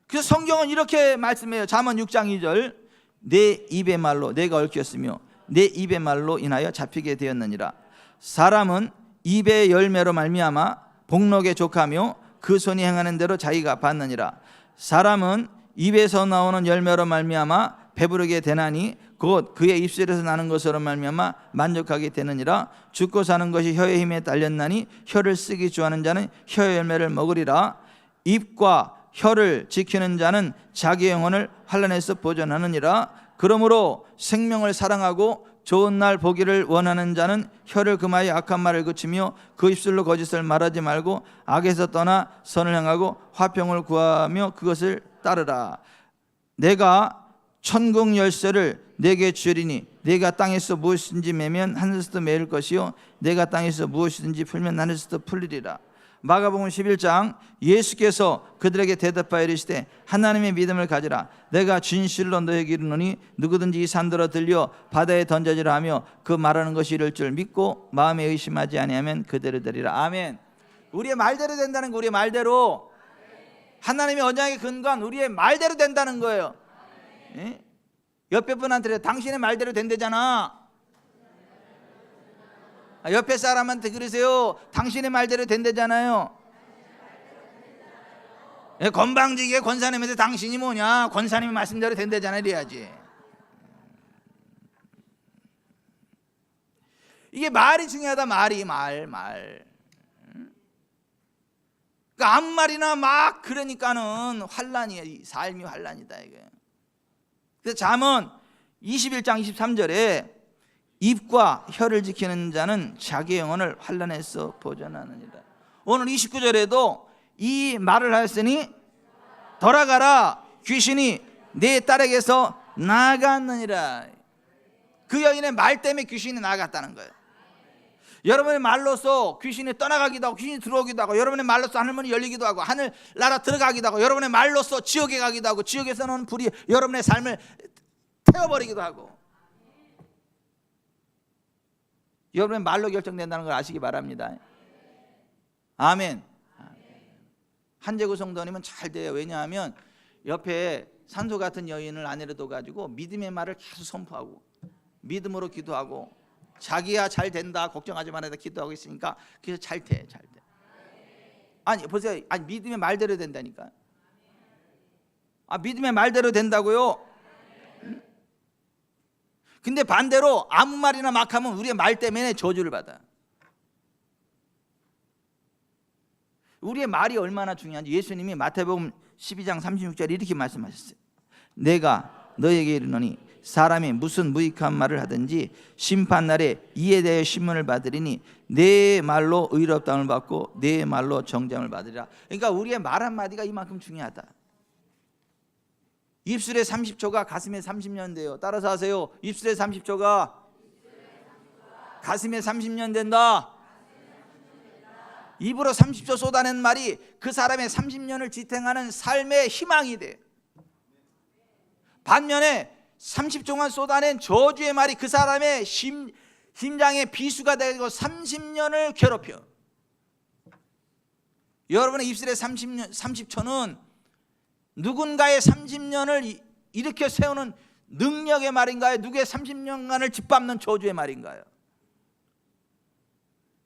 그래서 성경은 이렇게 말씀해요. 잠언 6장 2절 내 입의 말로 내가 얽혔으며 내 입의 말로 인하여 잡히게 되었느니라. 사람은 입의 열매로 말미암아 복록에 족하며 그 손이 행하는 대로 자기가 받느니라. 사람은 입에서 나오는 열매로 말미암아 배부르게 되나니 곧 그의 입술에서 나는 것으로 말미암아 만족하게 되느니라. 죽고 사는 것이 혀의 힘에 달렸나니 혀를 쓰기 좋아하는 자는 혀의 열매를 먹으리라. 입과 혀를 지키는 자는 자기 영혼을 환난에서 보존하느니라. 그러므로 생명을 사랑하고 좋은 날 보기를 원하는 자는 혀를 금하여 악한 말을 그치며 그 입술로 거짓을 말하지 말고 악에서 떠나 선을 향하고 화평을 구하며 그것을 따르라. 내가 천국 열쇠를 내게 주리니 내가 땅에서 무엇이든지 매면 하늘에서도 매일 것이요 내가 땅에서 무엇이든지 풀면 하늘에서도 풀리리라. 마가복음 11장 예수께서 그들에게 대답하여 이르시되 하나님의 믿음을 가지라. 내가 진실로 너에게 이르노니 누구든지 이 산더러 들려 바다에 던져지라 하며 그 말하는 것이 이룰 줄 믿고 마음에 의심하지 아니하면 그대로 되리라. 아멘. 우리의 말대로 된다는 거. 우리의 말대로 하나님의 언약에 근거한 우리의 말대로 된다는 거예요. 예? 옆에 분한테 당신의 말대로 된대잖아. 옆에 사람한테 그러세요. 당신의 말대로 된다잖아요. 건방지게 권사님한테 당신이 뭐냐, 권사님의 말씀대로 된다잖아요 이래야지. 이게 말이 중요하다. 말. 그러니까 아무 말이나 막 그러니까는 환란이에요. 삶이 환란이다 이게. 그래서 잠언 21장 23절에 입과 혀를 지키는 자는 자기 영혼을 환란에서 보존하느니라. 오늘 29절에도 이 말을 하였으니 돌아가라, 귀신이 내 딸에게서 나갔느니라. 그 여인의 말 때문에 귀신이 나갔다는 거예요. 여러분의 말로서 귀신이 떠나가기도 하고 귀신이 들어오기도 하고, 여러분의 말로서 하늘문이 열리기도 하고 하늘나라 들어가기도 하고, 여러분의 말로서 지옥에 가기도 하고, 지옥에서는 불이 여러분의 삶을 태워버리기도 하고. 여러분의 말로 결정된다는 걸 아시기 바랍니다. 아멘. 한재구 성도님은 잘 돼요. 왜냐하면 옆에 산소 같은 여인을 아내로 둬가지고 믿음의 말을 계속 선포하고 믿음으로 기도하고 자기야 잘 된다 걱정하지 말아야 기도하고 있으니까 그래서 잘 돼. 아니 보세요. 아니 믿음의 말대로 된다니까. 믿음의 말대로 된다고요. 근데 반대로 아무 말이나 막 하면 우리의 말 때문에 저주를 받아. 우리의 말이 얼마나 중요한지 예수님이 마태복음 12장 36절에 이렇게 말씀하셨어요. 내가 너에게 이르노니 사람이 무슨 무익한 말을 하든지 심판날에 이에 대해 신문을 받으리니 내 말로 의롭다함을 받고 내 말로 정죄함을 받으리라. 그러니까 우리의 말 한마디가 이만큼 중요하다. 입술의 30초가 가슴에 30년 돼요. 따라서 하세요. 입술의 30초가 가슴에 30년 된다. 입으로 30초 쏟아낸 말이 그 사람의 30년을 지탱하는 삶의 희망이 돼. 반면에 30초간 쏟아낸 저주의 말이 그 사람의 심장의 비수가 되고 30년을 괴롭혀. 여러분의 입술의 30초는 누군가의 30년을 일으켜 세우는 능력의 말인가요? 누구의 30년간을 짓밟는 저주의 말인가요?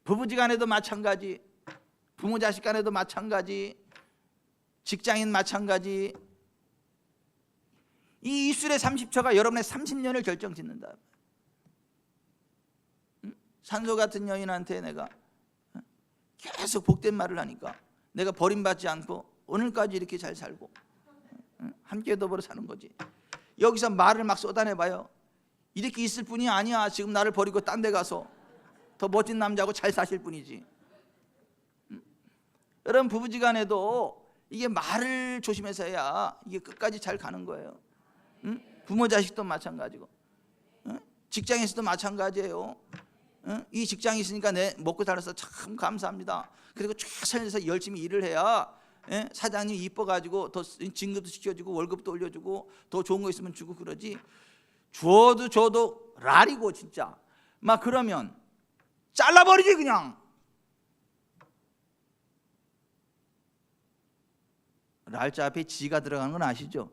부부지간에도 마찬가지, 부모 자식 간에도 마찬가지, 직장인 마찬가지. 이 입술의 30초가 여러분의 30년을 결정짓는다. 산소 같은 여인한테 내가 계속 복된 말을 하니까 내가 버림받지 않고 오늘까지 이렇게 잘 살고 함께 더불어 사는 거지. 여기서 말을 막 쏟아내봐요. 이렇게 있을 뿐이 아니야. 지금 나를 버리고 딴 데 가서 더 멋진 남자하고 잘 사실 뿐이지. 여러분 부부지간에도 이게 말을 조심해서 해야 이게 끝까지 잘 가는 거예요. 부모 자식도 마찬가지고 직장에서도 마찬가지예요. 이 직장이 있으니까 내 먹고 살아서 참 감사합니다. 그리고 최선을 다해서 열심히 일을 해야 사장님이 이뻐가지고 더 진급도 시켜주고 월급도 올려주고 더 좋은 거 있으면 주고 그러지. 줘도 랄이고 진짜 막 그러면 잘라버리지 그냥. 랄자 앞에 지가 들어가는 건 아시죠?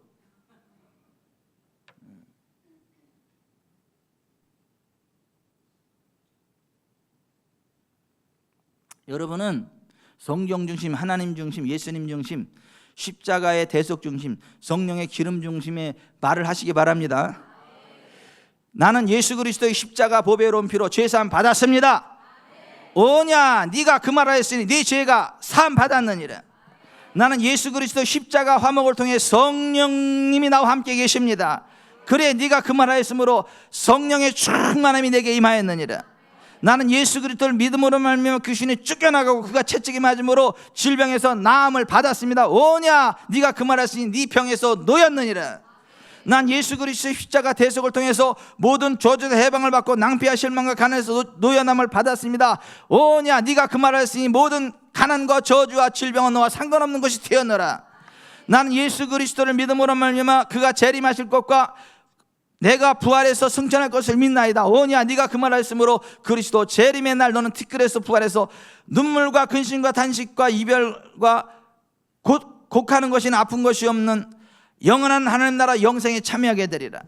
여러분은 성경 중심, 하나님 중심, 예수님 중심, 십자가의 대속 중심, 성령의 기름 중심의 말을 하시기 바랍니다. 나는 예수 그리스도의 십자가 보배로운 피로 죄사함 받았습니다. 오냐 네가 그 말을 했으니 네 죄가 사함 받았느니라. 나는 예수 그리스도 십자가 화목을 통해 성령님이 나와 함께 계십니다. 그래 네가 그 말을 했으므로 성령의 충만함이 내게 임하였느니라. 나는 예수 그리스도를 믿음으로 말미암아 귀신이 쫓겨나가고 그가 채찍에 맞음으로 질병에서 나음을 받았습니다. 오냐 네가 그 말을 했으니 네 병에서 놓였느니라. 난 예수 그리스도의 십자가 대속을 통해서 모든 저주에서 해방을 받고 낭비와 실망과 가난에서 놓여남을 받았습니다. 오냐 네가 그 말을 했으니 모든 가난과 저주와 질병은 너와 상관없는 것이 되었노라. 나는 예수 그리스도를 믿음으로 말미암아 그가 재림하실 것과 내가 부활해서 승천할 것을 믿나이다. 오냐 네가 그 말을 했으므로 그리스도 재림의 날 너는 티끌에서 부활해서 눈물과 근심과 단식과 이별과 곡하는 것이나 아픈 것이 없는 영원한 하나님 나라 영생에 참여하게 되리라.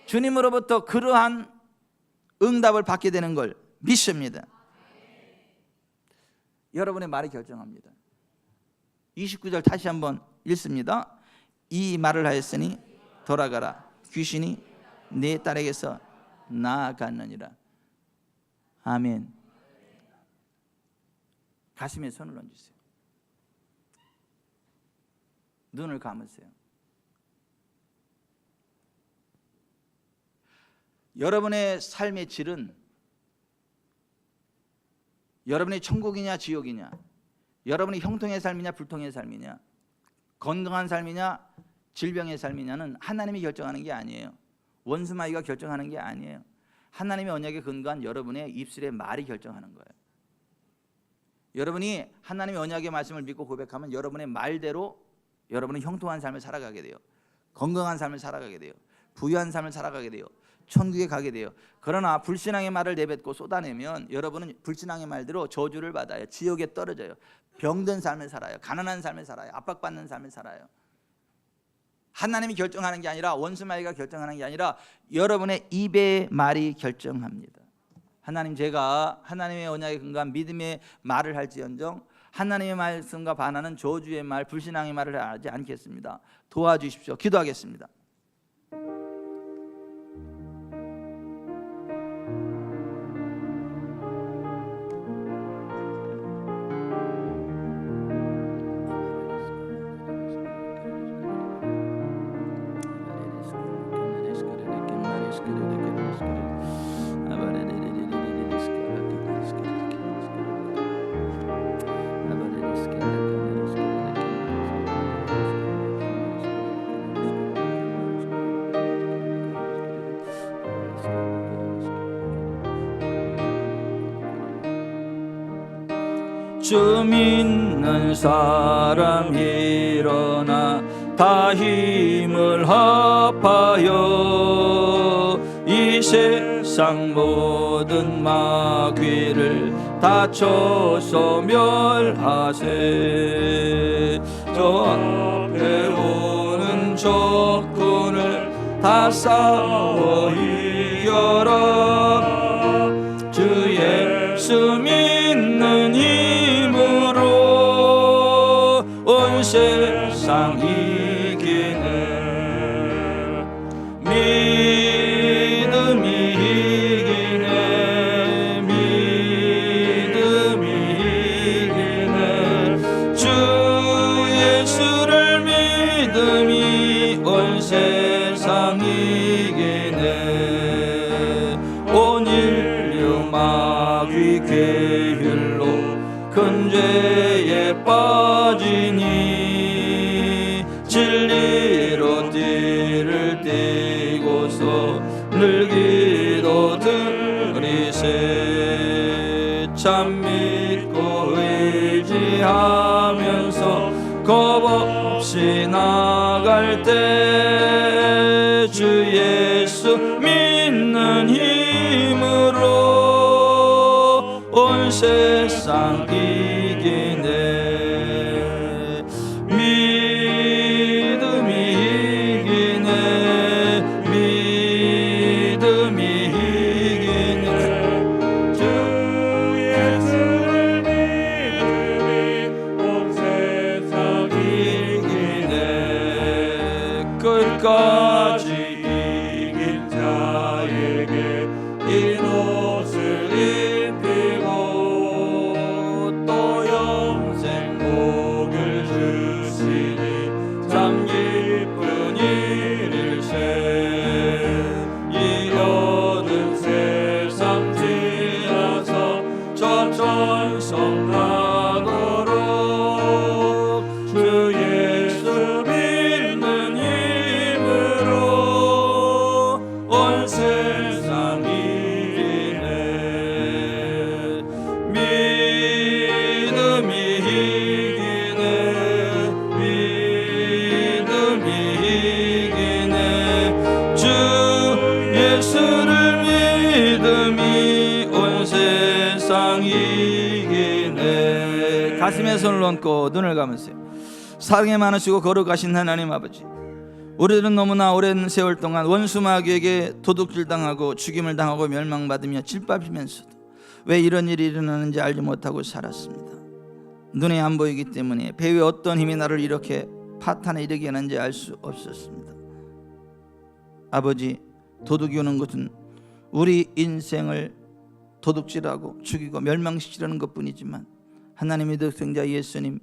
주님으로부터 그러한 응답을 받게 되는 걸 믿습니다. 여러분의 말이 결정합니다. 29절 다시 한번 읽습니다. 이 말을 하였으니 돌아가라. 귀신이 내 딸에게서 나아갔느니라. 아멘. 가슴에 손을 얹으세요. 눈을 감으세요. 여러분의 삶의 질은 여러분의 천국이냐 지옥이냐, 여러분의 형통의 삶이냐 불통의 삶이냐, 건강한 삶이냐 질병의 삶이냐는 하나님이 결정하는 게 아니에요. 원수마귀가 결정하는 게 아니에요. 하나님의 언약에 근거한 여러분의 입술의 말이 결정하는 거예요. 여러분이 하나님의 언약의 말씀을 믿고 고백하면 여러분의 말대로 여러분은 형통한 삶을 살아가게 돼요. 건강한 삶을 살아가게 돼요. 부유한 삶을 살아가게 돼요. 천국에 가게 돼요. 그러나 불신앙의 말을 내뱉고 쏟아내면 여러분은 불신앙의 말대로 저주를 받아요. 지옥에 떨어져요. 병든 삶을 살아요. 가난한 삶을 살아요. 압박받는 삶을 살아요. 하나님이 결정하는 게 아니라 원수마귀가 결정하는 게 아니라 여러분의 입의 말이 결정합니다. 하나님, 제가 하나님의 언약에 근거한 믿음의 말을 할지언정 하나님의 말씀과 반하는 저주의 말, 불신앙의 말을 하지 않겠습니다. 도와주십시오. 기도하겠습니다. 주 믿는 사람 일어나 다 힘을 합하여 이 세상 모든 마귀를 다 쳐서 멸하세. 저 앞에 오는 적군을 다 싸워 이겨라. 주 예수 믿는 힘으로 온 세상 이기는 믿음이 이기네. 믿음이 이기네. 주 예수를 믿음이 온 세상 이기네. 온 인류 마귀 계율로 큰 죄에 빠지니 진리로 띠를 띠고서 늘 기도드리세. 참 믿고 의지하면서 겁없이 나갈 때 주 예수 믿는 힘으로 온 세상 이기네. 믿음이 이기네. 믿음이 이기네. 주 예수를 믿음이 온 세상 이기네. 끝까지 이긴 자에게 이 옷을 입히고 또 영생 복을 주시니 참 기쁜 일일세. 이 어두운 세상 지나서 저 천성 가도록 주 예수 믿는 힘으로 온 세상 이기네. 믿음이 이기네. 믿음이 이기네. 주 예수를 믿음이 온 세상 이기네. 가슴에 손을 얹고 눈을 감으세요. 사랑에 많으시고 거룩하신 하나님 아버지, 우리들은 너무나 오랜 세월 동안 원수 마귀에게 도둑질당하고 죽임을 당하고 멸망받으며 질밥이면서도 왜 이런 일이 일어나는지 알지 못하고 살았습니다. 눈에 안 보이기 때문에 배후에 어떤 힘이 나를 이렇게 파탄에 이르게 하는지 알 수 없었습니다. 아버지, 도둑이 오는 것은 우리 인생을 도둑질하고 죽이고 멸망시키려는 것뿐이지만 하나님의 독생자 예수님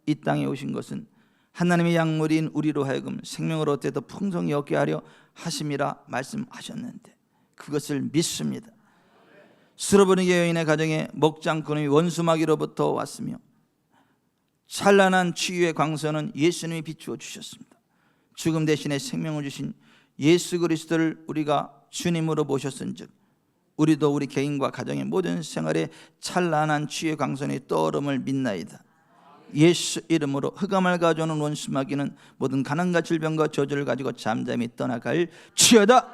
이 땅에 오신 것은 하나님의 약물인 우리로 하여금 생명을 얻되 더 풍성히 얻게 하려 하심이라 말씀하셨는데 그것을 믿습니다. 스로버니게 여인의 가정에 먹장꾼의 원수마귀로부터 왔으며 찬란한 치유의 광선은 예수님이 비추어 주셨습니다. 죽음 대신에 생명을 주신 예수 그리스도를 우리가 주님으로 모셨은즉 우리도 우리 개인과 가정의 모든 생활에 찬란한 치유의 광선이 떠오름을 믿나이다. 예수 이름으로 흑암을 가져오는 원수마귀는 모든 가난과 질병과 저주를 가지고 잠잠히 떠나갈 치여다.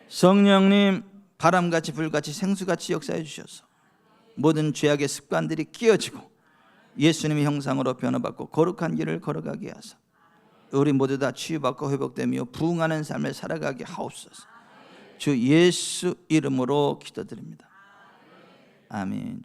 성령님, 바람같이 불같이 생수같이 역사해 주셔서 모든 죄악의 습관들이 끼어지고 예수님의 형상으로 변화받고 거룩한 길을 걸어가게 하사 우리 모두 다 치유받고 회복되며 부흥하는 삶을 살아가게 하옵소서. 주 예수 이름으로 기도드립니다. 아멘.